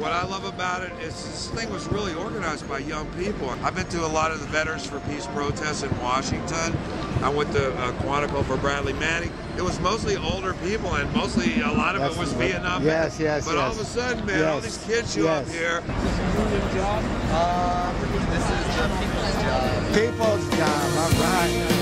What I love about it is this thing was really organized by young people. I've been to a lot of the Veterans for Peace protests in Washington. I went to Quantico for Bradley Manning. It was mostly older people, and mostly a lot of it was Vietnam. Yes. But all of a sudden, man, all these kids show up here. Union job? This is the people's job. People's job, all right.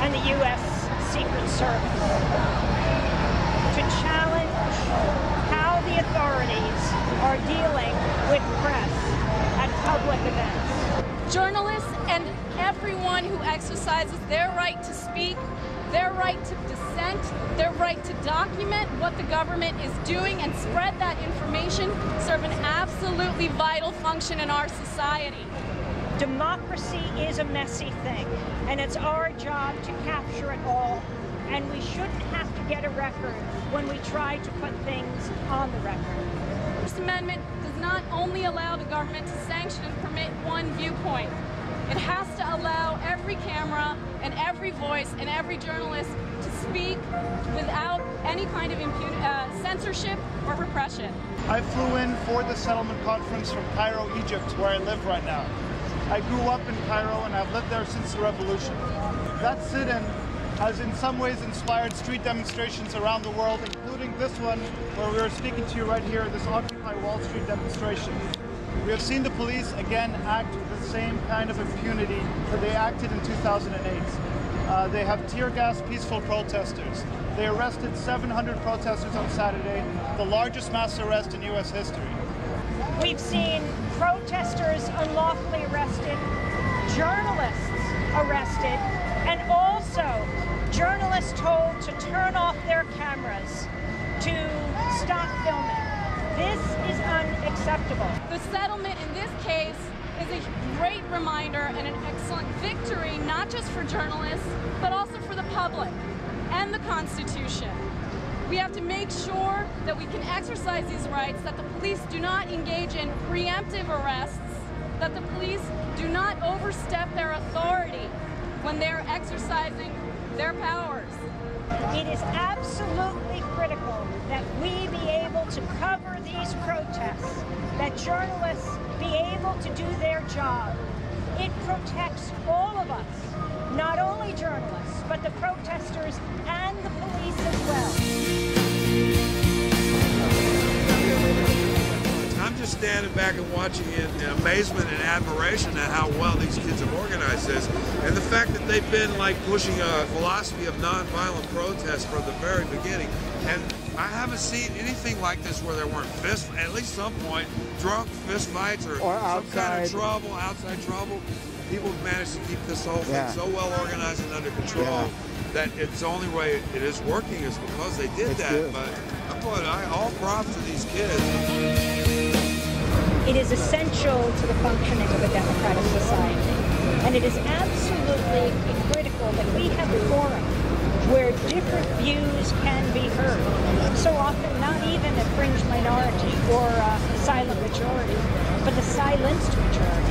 And the U.S. Secret Service to challenge how the authorities are dealing with press at public events. Journalists and everyone who exercises their right to speak, their right to dissent, their right to document what the government is doing and spread that information serve an absolutely vital function in our society. Democracy is a messy thing, and it's our job to capture it all, and we shouldn't have to get a record when we try to put things on the record. The First Amendment does not only allow the government to sanction and permit one viewpoint. It has to allow every camera and every voice and every journalist to speak without any kind of censorship or repression. I flew in for the settlement conference from Cairo, Egypt, where I live right now. I grew up in Cairo and I've lived there since the revolution. That sit-in has in some ways inspired street demonstrations around the world, including this one where we are speaking to you right here, this Occupy Wall Street demonstration. We have seen the police again act with the same kind of impunity that they acted in 2008. They have tear-gassed peaceful protesters. They arrested 700 protesters on Saturday, the largest mass arrest in U.S. history. We've seen protesters unlawfully arrested, journalists arrested, and also journalists told to turn off their cameras, to stop filming. This is unacceptable. The settlement in this case is a great reminder and an excellent victory, not just for journalists, but also for the public and the Constitution. We have to make sure that we can exercise these rights, that the police do not engage in preemptive arrests, that the police do not overstep their authority when they're exercising their powers. It is absolutely critical that we be able to cover these protests, that journalists be able to do their job. It protects all of us, not only journalists, but the protesters and the police as well. I'm just standing back and watching in amazement and admiration at how well these kids have organized this, and the fact that they've been like pushing a philosophy of nonviolent protest from the very beginning. And I haven't seen anything like this where there weren't at least some point, drunk fist fights or some kind of trouble, outside trouble. People have managed to keep this whole thing so well organized and under control that it's the only way it is working is because they did that. Good. But all props to these kids. It is essential to the functioning of a democratic society, and it is absolutely critical that we have a forum where different views can be heard. So often not even a fringe minority or a silent majority, but a silenced majority.